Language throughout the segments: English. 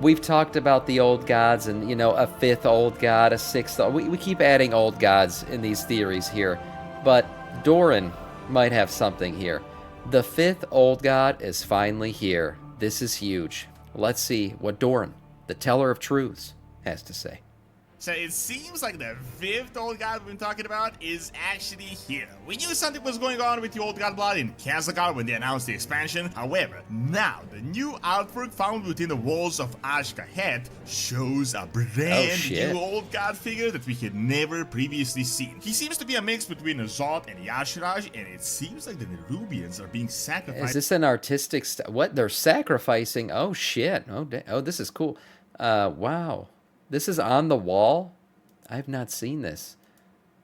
We've talked about the old gods and, you know, a fifth old god, a sixth. We keep adding old gods in these theories here. But Doran might have something here. The fifth old god is finally here. This is huge. Let's see what Doran, the teller of truths, has to say. So it seems like the fifth old god we've been talking about is actually here. We knew something was going on with the old god blood in Kazakar when they announced the expansion. However, now the new artwork found within the walls of Ashkahet shows a brand new old god figure that we had never previously seen. He seems to be a mix between Azot and Yashiraj, and it seems like the Nerubians are being sacrificed. Is this an artistic what? They're sacrificing? Oh shit. Oh, this is cool. Wow. This is on the wall? I've not seen this.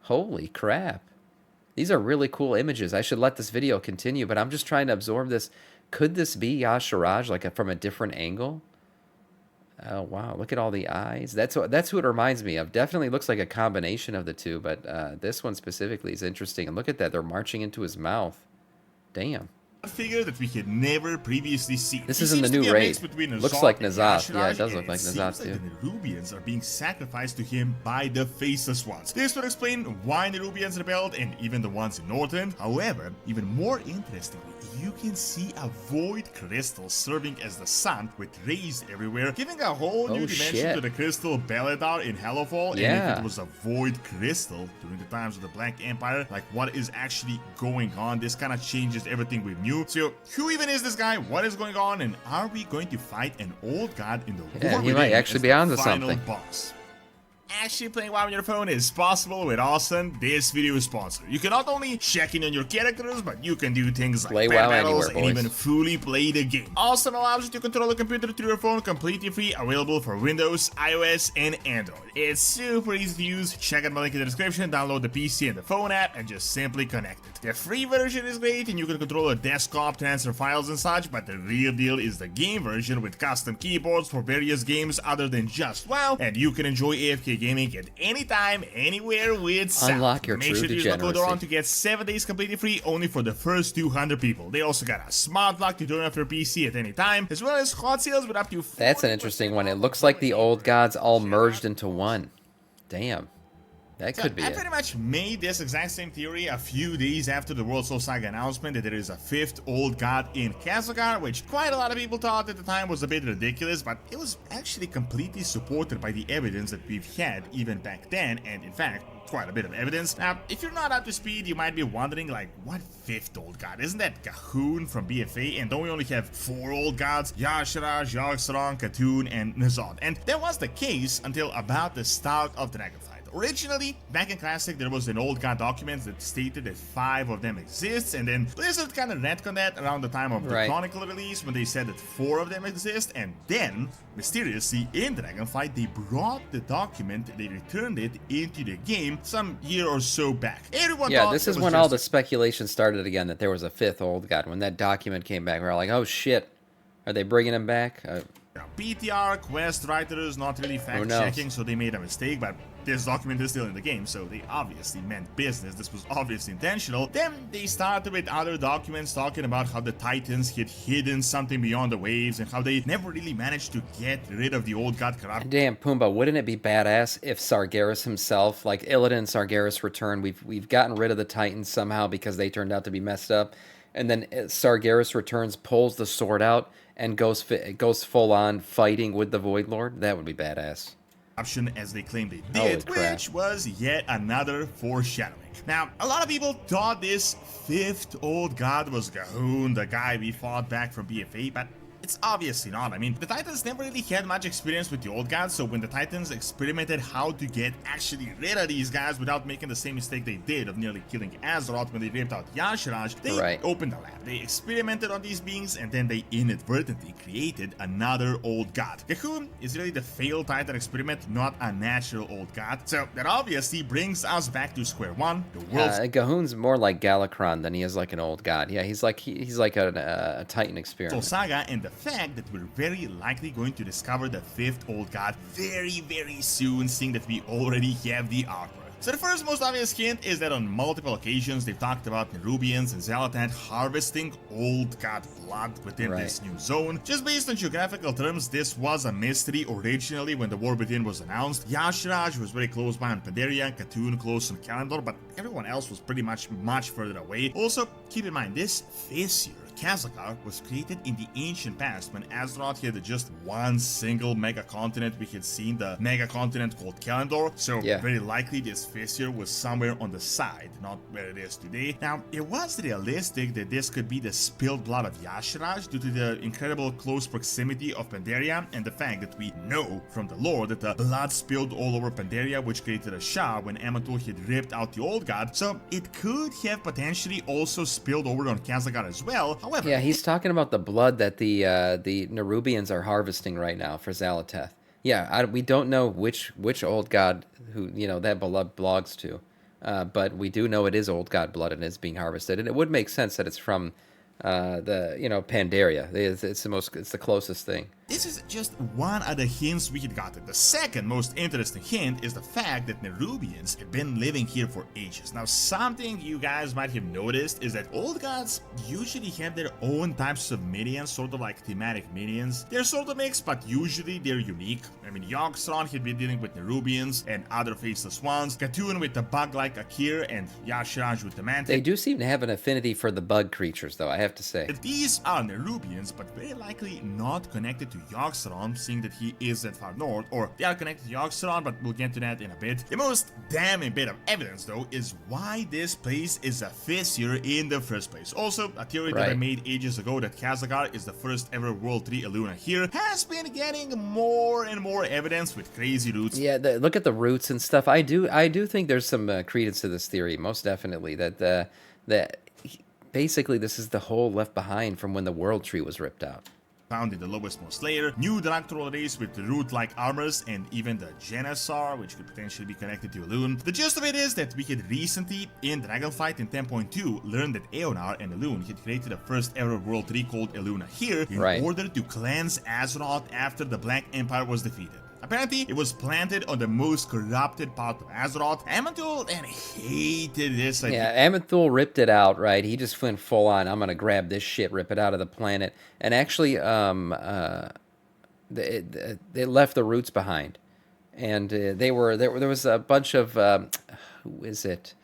Holy crap. These are really cool images. I should let this video continue, but I'm just trying to absorb this. Could this be Yashiraj, like from a different angle? Oh, wow. Look at all the eyes. That's who it reminds me of. Definitely looks like a combination of the two, but this one specifically is interesting. And look at that. They're marching into his mouth. Damn. Figure that we had never previously seen. This is in the new raid. Looks like N'Zoth. Yeah, it does look like N'Zoth too. Like the Nerubians are being sacrificed to him by the Faceless Ones. This would explain why Nerubians rebelled and even the ones in Northland. However, even more interestingly, you can see a void crystal serving as the sun with rays everywhere, giving a whole new dimension to the crystal Beledar in Hellowfall. Yeah. And if it was a void crystal during the times of the Black Empire, like what is actually going on, this kind of changes everything we knew. So, who even is this guy? What is going on? And are we going to fight an old god in the war? He might actually be onto something. Boss? Actually playing WoW on your phone is possible with Awesome. This video is sponsored. You can not only check in on your characters, but you can do things like play WoW battles and even fully play the game. Awesome allows you to control the computer through your phone completely free, available for Windows, iOS, and Android. It's super easy to use. Check out my link in the description, download the PC and the phone app, and just simply connect it. The free version is great, and you can control a desktop, transfer files and such, but the real deal is the game version with custom keyboards for various games other than just WoW, and you can enjoy AFK gaming at any time, anywhere with sound. Unlock your Make true sure to use the code degeneracy. on to get 7 days completely free only for the first 200 people. They also got a smart lock to turn off your PC at any time, as well as hot sales with up to 40%. That's an interesting one. It looks like the old gods all merged into one. Damn. That could be I it. pretty much made this exact same theory a few days after the World Soul Saga announcement that there is a fifth old god in Kazakar, which quite a lot of people thought at the time was a bit ridiculous, but it was actually completely supported by the evidence that we've had even back then, and in fact, quite a bit of evidence. Now, if you're not up to speed, you might be wondering, like, what fifth old god? Isn't that Gahun from BFA? And don't we only have 4 old gods? Yashiraj, Yogg-Saron, Khatun, and N'Zoth. And that was the case until about the start of Dragonflight. Originally, back in Classic, there was an old god document that stated that 5 of them exist, and then Blizzard kind of retconned that around the time of the Chronicle release when they said that 4 of them exist, and then, mysteriously, in Dragonflight, they brought the document, they returned it into the game some year or so back. Everyone thought this is when all the speculation started again that there was a fifth old god. When that document came back, we were like, oh shit, are they bringing him back? PTR, quest writers, not really fact-checking, so they made a mistake, but this document is still in the game, so they obviously meant business. This was obviously intentional. Then they started with other documents talking about how the Titans had hidden something beyond the waves and how they never really managed to get rid of the old god corrupt. Damn, Pumbaa, wouldn't it be badass if Sargeras himself, like Illidan and Sargeras return, we've gotten rid of the Titans somehow because they turned out to be messed up, and then Sargeras returns, pulls the sword out, and goes full on fighting with the Void Lord? That would be badass. As they claimed they did, which was yet another foreshadowing. Now, a lot of people thought this fifth old god was Gahun, the guy we fought back from BFA, but it's obviously not. I mean, the Titans never really had much experience with the old gods, so when the Titans experimented how to get actually rid of these guys without making the same mistake they did of nearly killing Azeroth when they ripped out Yashiraj, they opened a lab. They experimented on these beings, and then they inadvertently created another old god. Gahun is really the failed Titan experiment, not a natural old god, so that obviously brings us back to square one. The world's Gahun's more like Galakron than he is like an old god. Yeah, he's like a Titan experiment. Saga, and the fact that we're very likely going to discover the fifth old god very, very soon, seeing that we already have the artwork. So the first most obvious hint is that on multiple occasions they've talked about Nerubians and Xalatath harvesting old god blood within this new zone. Just based on geographical terms, this was a mystery originally when the War Within was announced. Yashraj was very close by on Pandaria, Khatun close on Kalandor, but everyone else was pretty much further away. Also, keep in mind, this fissure Khazakar was created in the ancient past when Azeroth had just one single mega continent. We had seen the mega continent called Kalandor, so very likely this fissure was somewhere on the side, not where it is today. Now, it was realistic that this could be the spilled blood of Yashraj due to the incredible close proximity of Pandaria and the fact that we know from the lore that the blood spilled all over Pandaria, which created a Shah when Amantul had ripped out the old god, so it could have potentially also spilled over on Khazakar as well. However, yeah, he's talking about the blood that the Nerubians are harvesting right now for Xalatath. Yeah, we don't know which old god who that blood belongs to, but we do know it is old god blood and it's being harvested, and it would make sense that it's from Pandaria. It's the closest thing. This is just one of the hints we had gotten. The second most interesting hint is the fact that Nerubians have been living here for ages. Now, something you guys might have noticed is that old gods usually have their own types of minions, sort of like thematic minions. They're sort of mixed, but usually they're unique. I mean, Yogg-Saron had been dealing with Nerubians and other faceless ones, Khatun with the bug-like Akir, and Yashraj with the Mantic. They do seem to have an affinity for the bug creatures, though, I have to say. These are Nerubians, but very likely not connected to Yogg-Saron, seeing that he is that far north, or they are connected to Yogg-Saron, but we'll get to that in a bit. The most damning bit of evidence, though, is why this place is a fissure in the first place. Also, a theory that I made ages ago that Khazakar is the first ever World 3 Eluna here has been getting more and more evidence with crazy roots. Yeah, look at the roots and stuff. I do think there's some credence to this theory, most definitely, that basically this is the hole left behind from when the World Tree was ripped out. Found in the lowest most layer, new Dractral race with the root-like armors, and even the Genesar, which could potentially be connected to Elune. The gist of it is that we had recently, in Dragonflight in 10.2, learned that Eonar and Elune had created the first ever World 3 called Eluna here in order to cleanse Azeroth after the Black Empire was defeated. Apparently, it was planted on the most corrupted part of Azeroth. Amantul hated this idea. Yeah, Amantul ripped it out, right? He just went full on, I'm going to grab this shit, rip it out of the planet. And actually, they left the roots behind. And there was a bunch of, who is it?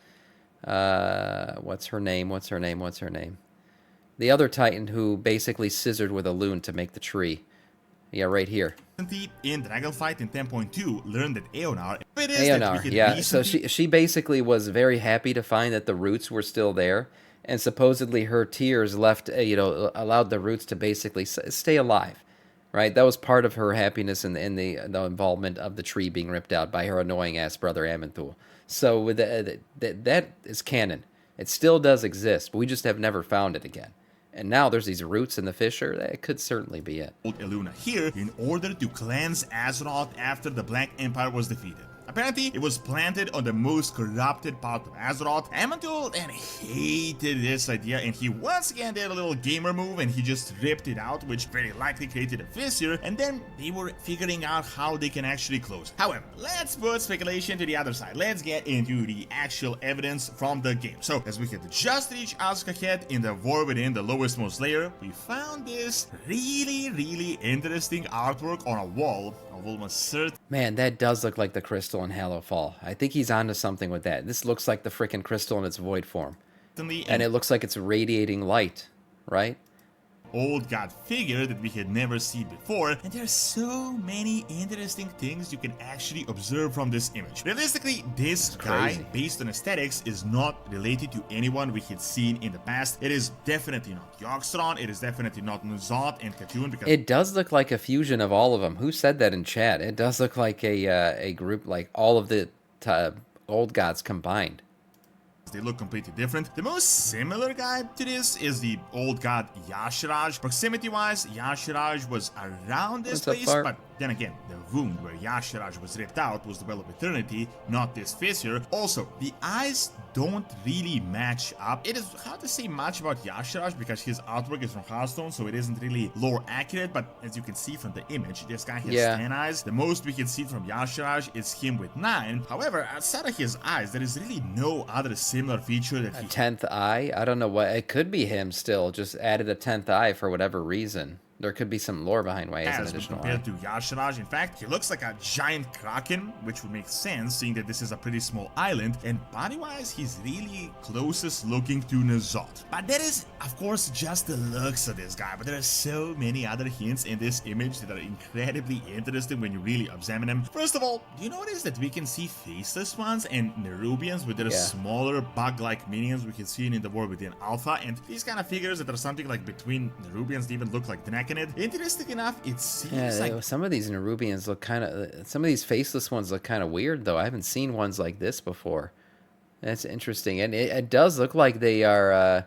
What's her name? The other Titan who basically scissored with a loon to make the tree. Yeah, right here. In Dragonflight in 10.2, learned that Eonar, yeah. So she basically was very happy to find that the roots were still there, and supposedly her tears left, allowed the roots to basically stay alive, right? That was part of her happiness in the involvement of the tree being ripped out by her annoying ass brother Amantul. So that is canon. It still does exist, but we just have never found it again. And now there's these roots in the fissure. That could certainly be it. Eluna here in order to cleanse Azeroth after the Black Empire was defeated. Apparently, it was planted on the most corrupted part of Azeroth. Amantul hated this idea, and he once again did a little gamer move, and he just ripped it out, which very likely created a fissure, and then they were figuring out how they can actually close. However, let's put speculation to the other side. Let's get into the actual evidence from the game. So, as we had just reached Azkahet in the War Within, the lowest most layer, we found this really interesting artwork on a wall of almost certain. Man, that does look like the crystal in Hallowfall. I think he's onto something with that. This looks like the frickin' crystal in its void form. And it looks like it's radiating light, right? Old god figure that we had never seen before, and there's so many interesting things you can actually observe from this image. Realistically, this guy, based on aesthetics, is not related to anyone we had seen in the past. It is definitely not Yogg-Saron, it is definitely not N'Zoth and Khatun, because it does look like a fusion of all of them. Who said that in chat? It does look like a group, like all of the old gods combined. They look completely different. The most similar guy to this is the old god Yashraj. Proximity-wise, Yashraj was around this place, but Then again, the wound where Yasharaj was ripped out was the Well of Eternity, not this fissure. Also, the eyes don't really match up. It is hard to say much about Yasharaj because his artwork is from Hearthstone, so it isn't really lore accurate, but as you can see from the image, this guy has 10 eyes. The most we can see from Yasharaj is him with 9. However, outside of his eyes, there is really no other similar feature that he... 10th eye? I don't know what... It could be him still, just added a 10th eye for whatever reason. There could be some lore behind why he has an additional eye. Compared to Yasharaj, in fact, he looks like a giant kraken, which would make sense, seeing that this is a pretty small island, and body-wise, he's really closest looking to N'Zoth. But that is, of course, just the looks of this guy, but there are so many other hints in this image that are incredibly interesting when you really examine them. First of all, do you notice that we can see faceless ones and Nerubians with their smaller bug-like minions we can see in the War Within Alpha, and these kind of figures that are something like between Nerubians, they even look like Draken. Interesting enough, it seems like some of these Nerubians look kind of... Some of these faceless ones look kind of weird, though. I haven't seen ones like this before. That's interesting. And it does look like they are,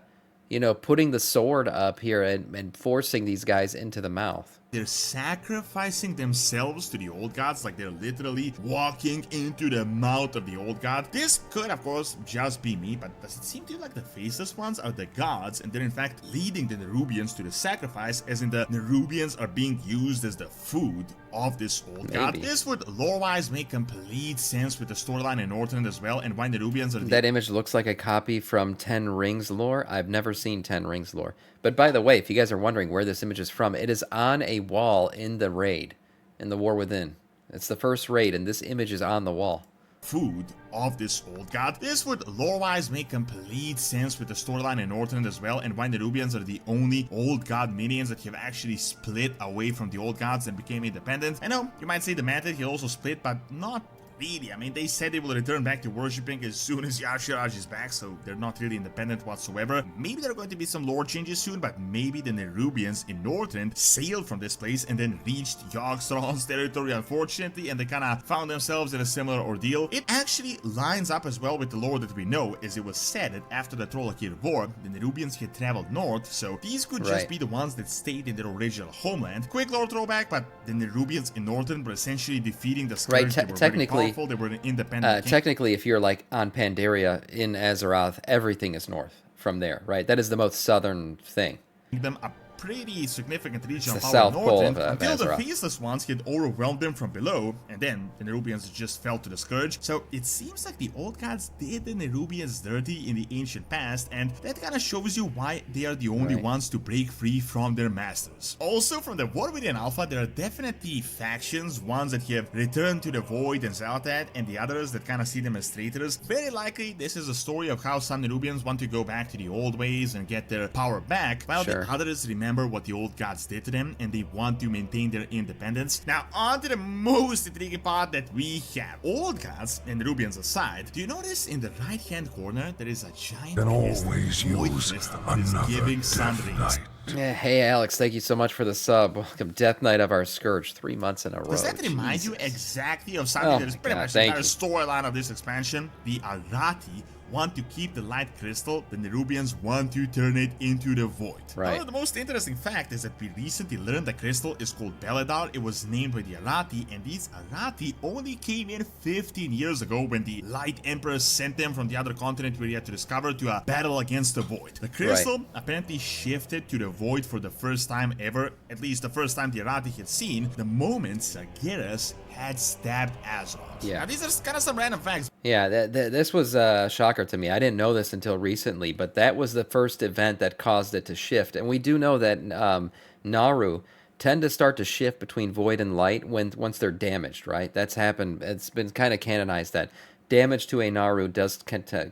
you know, putting the sword up here and forcing these guys into the mouth. They're sacrificing themselves to the old gods, like they're literally walking into the mouth of the old god. This could, of course, just be me, but does it seem to you like the faceless ones are the gods, and they're in fact leading the Nerubians to the sacrifice, as in the Nerubians are being used as the food of this old god? This would lore-wise make complete sense with the storyline in Northrend as well, and why Nerubians are... That image looks like a copy from Ten Rings lore. I've never seen Ten Rings lore. But by the way, if you guys are wondering where this image is from, it is on a wall in the raid, in the War Within. It's the first raid, and this image is on the wall. Food of this old god. This would lore-wise make complete sense with the storyline in Northrend as well, and why the Nerubians are the only old god minions that have actually split away from the old gods and became independent. I know, you might say the Mantid he also split, but not really. I mean, they said they will return back to worshipping as soon as Yasharaj is back, so they're not really independent whatsoever. Maybe there are going to be some lore changes soon, but maybe the Nerubians in Northrend sailed from this place and then reached Yogg-Saron's territory, unfortunately, and they kind of found themselves in a similar ordeal. It actually lines up as well with the lore that we know, as it was said that after the Trollakir War, the Nerubians had traveled north, so these could just be the ones that stayed in their original homeland. Quick lore throwback, but the Nerubians in Northrend were essentially defeating the Scourge. Technically, they were an independent technically, if you're like on Pandaria in Azeroth, everything is north from there, right? That is the most southern thing. Them a pretty significant regional it's the power South Pole northern, of until the Azeroth. faceless ones had overwhelmed them from below, and then the Nerubians just fell to the Scourge. So it seems like the old gods did the Nerubians dirty in the ancient past, and that kind of shows you why they are the only ones to break free from their masters. Also, from the War Within Alpha, there are definitely factions, ones that have returned to the Void and Zaltad, and the others that kind of see them as traitors. Very likely, this is a story of how some Nerubians want to go back to the old ways and get their power back, while the others remember what the old gods did to them, and they want to maintain their independence. Now, on to the most intriguing part that we have. Old gods and Nerubians aside, do you notice in the right-hand corner there is a giant always crystal that is giving sun rings? Yeah, hey Alex, thank you so much for the sub. Welcome, Death Knight of our Scourge, 3 months in a row. Does that remind you exactly of something that is pretty much the entire storyline of this expansion? The Arati want to keep the light crystal, the Nerubians want to turn it into the void. Right. The most interesting fact is that we recently learned the crystal is called Beledar. It was named by the Arati, and these Arati only came in 15 years ago when the Light Emperor sent them from the other continent we had to discover to a battle against the void. The crystal apparently shifted to the void for the first time ever, at least the first time the Arati had seen, the moment Sargeras had stabbed Azeroth. Yeah. Now, these are kind of some random facts. Yeah, this was a shocker to me. I didn't know this until recently, but that was the first event that caused it to shift. And we do know that Naru tend to start to shift between void and light once they're damaged, right? That's happened. It's been kind of canonized that damage to a Naru does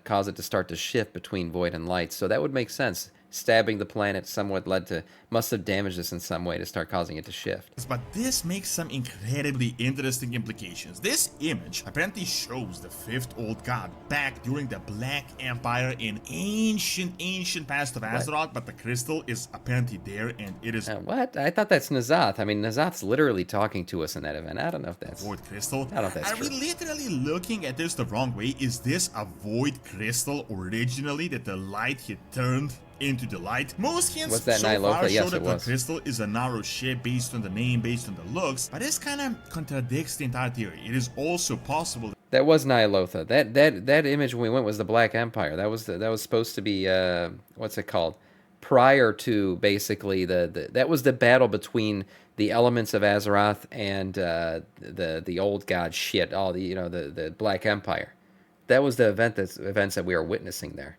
cause it to start to shift between void and light. So that would make sense. Stabbing the planet somewhat must have damaged this in some way to start causing it to shift. But this makes some incredibly interesting implications. This image apparently shows the 5th old god back during the Black Empire in ancient past of Azeroth, but the crystal is apparently there, and it is... What? I thought that's N'Zoth. I mean, N'Zoth's literally talking to us in that event. I don't know if that's... Void crystal? I don't know if that's true. Are we literally looking at this the wrong way? Is this a void crystal originally that the light had turned into the light. Most hints Was that so far Nylopa? show Yes, that it the was. crystal is a narrow shape based on the name, based on the looks, but this kind of contradicts the entire theory. It is also possible That was Nylopa. That image when we went was the Black Empire. That was supposed to be what's it called? Prior to basically that was the battle between the elements of Azeroth and the old god shit. All the the Black Empire. That was the events that we were witnessing there.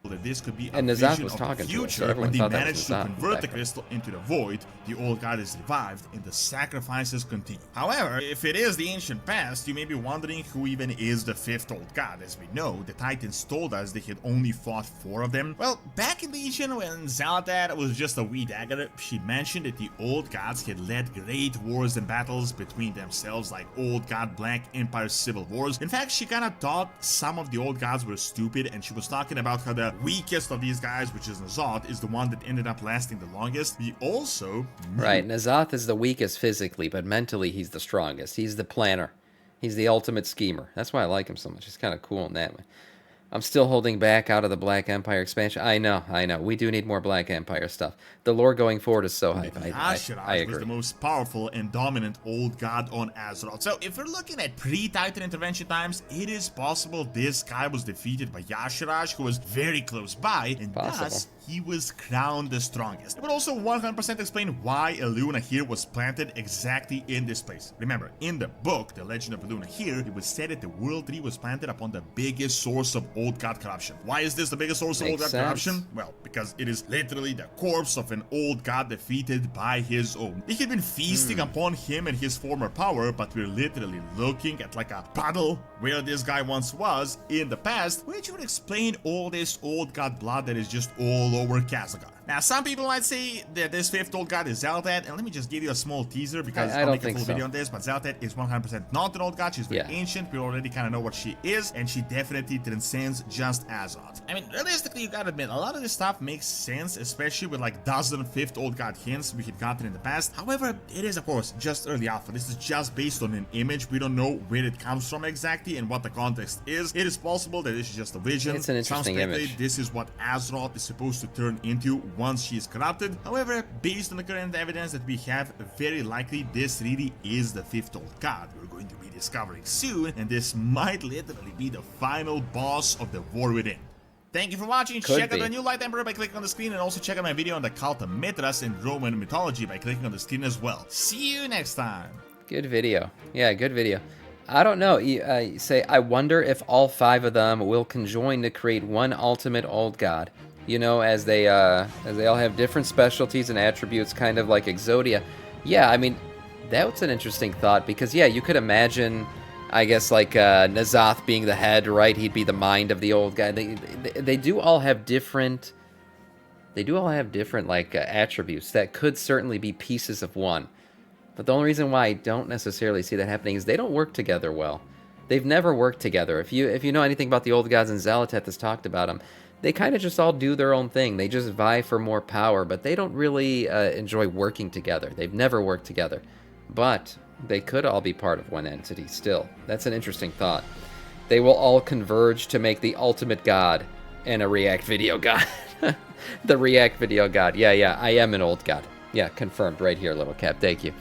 that this could be a And Nazath vision was of the talking to us, so future everyone when they thought that was managed to Nazath convert the back crystal into the void. The old god is revived and the sacrifices continue. However, if it is the ancient past, you may be wondering who even is the fifth old god. As we know, the Titans told us they had only fought 4 of them. Well, back in Legion, when Xal'atath was just a wee dagger, she mentioned that the old gods had led great wars and battles between themselves, like old god Black Empire civil wars. In fact, she kinda thought some of the old gods were stupid, and she was talking about how the weakest of these guys, which is Nazath, is the one that ended up lasting the longest. We also Right, Nazath is the weakest physically, but mentally he's the strongest. He's the planner. He's the ultimate schemer. That's why I like him so much. He's kind of cool in that way. I'm still holding back out of the Black Empire expansion. I know. We do need more Black Empire stuff. The lore going forward is so hype. I agree. was the most powerful and dominant old god on Azeroth. So if we're looking at pre-Titan intervention times, it is possible this guy was defeated by Y'Shaarj, who was very close by, and thus he was crowned the strongest. It would also 100% explain why a Luna here was planted exactly in this place. Remember, in the book, The Legend of Luna here, it was said that the World Tree was planted upon the biggest source of old god corruption. Why is this the biggest source of old god corruption? Well, because it is literally the corpse of an old god defeated by his own. They had been feasting upon him and his former power, but we're literally looking at like a puddle where this guy once was in the past, which would explain all this old god blood that is just all over Khazakar. Now, some people might say that this fifth old god is Xal'atath, and let me just give you a small teaser because I'll make a full video on this, but Xal'atath is 100% not an old god. She's very ancient. We already kind of know what she is, and she definitely transcends just Azeroth. I mean, realistically, you gotta admit, a lot of this stuff makes sense, especially with like dozen fifth old god hints we had gotten in the past. However, it is, of course, just early alpha. This is just based on an image. We don't know where it comes from exactly and what the context is. It is possible that this is just a vision. It's an interesting image. This is what Azeroth is supposed to turn into once she is corrupted. However, based on the current evidence that we have, very likely this really is the fifth old god we're going to be discovering soon, and this might literally be the final boss of the War Within. Thank you for watching. Check out the new Light Emperor by clicking on the screen, and also check out my video on the cult of Mithras in Roman mythology by clicking on the screen as well. See you next time. Good video. Yeah, good video. I don't know. You say, I wonder if all 5 of them will conjoin to create one ultimate old god. You know, as they all have different specialties and attributes, kind of like Exodia. Yeah, I mean, that's an interesting thought because, yeah, you could imagine, I guess, like Nazath being the head, right? He'd be the mind of the old guy. They do all have different. They do all have different like attributes that could certainly be pieces of one. But the only reason why I don't necessarily see that happening is they don't work together well. They've never worked together. If you know anything about the old gods and Xal'atath has talked about them, they kind of just all do their own thing. They just vie for more power, but they don't really enjoy working together. They've never worked together. But they could all be part of one entity still. That's an interesting thought. They will all converge to make the ultimate god and a React video god. The React video god. Yeah, I am an old god. Yeah, confirmed right here, little cap. Thank you.